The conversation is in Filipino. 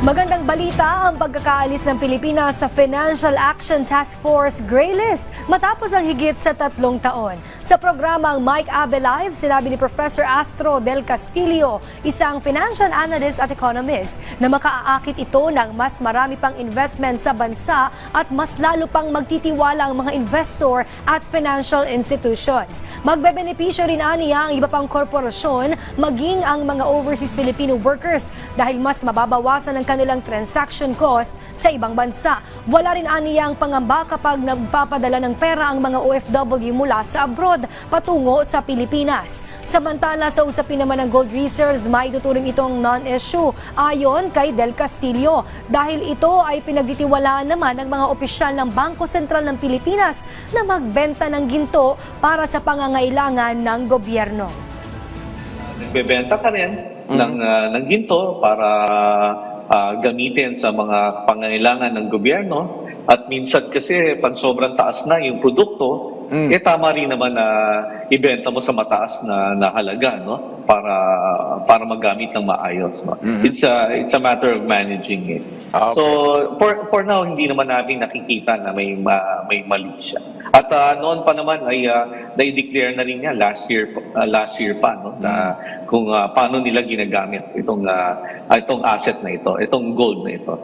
Magandang balita ang pagkakaalis ng Pilipinas sa Financial Action Task Force Gray List matapos ang higit sa 3 taon. Sa programang Mike Abe Live, sinabi ni Professor Astro Del Castillo, isang financial analyst at economist, na makaaakit ito ng mas marami pang investment sa bansa at mas lalo pang magtitiwala ang mga investor at financial institutions. Magbebenepisyo rin aniya ang iba pang korporasyon, maging ang mga overseas Filipino workers dahil mas mababawasan ang kanilang transaction cost sa ibang bansa. Wala rin aniyang pangamba kapag nagpapadala ng pera ang mga OFW mula sa abroad patungo sa Pilipinas. Samantala, sa usapin naman ng gold reserves, may tuturing itong non-issue ayon kay Del Castillo dahil ito ay pinagtitiwalaan naman ng mga opisyal ng Bangko Sentral ng Pilipinas na magbenta ng ginto para sa pangangailangan ng gobyerno. Nagbebenta ka rin ng ginto para gamitin sa mga pangangailangan ng gobyerno. At minsan kasi pag sobrang taas na yung produkto, tama rin naman na ibenta mo sa mataas na halaga, no? Para magamit ng maayos, no? It's a matter of managing it. Okay. So for now, hindi naman natin nakikita na may mali siya. At noon pa naman ay na-declare na rin niya last year pa, no, na kung paano nila ginagamit itong asset na ito, itong gold na ito.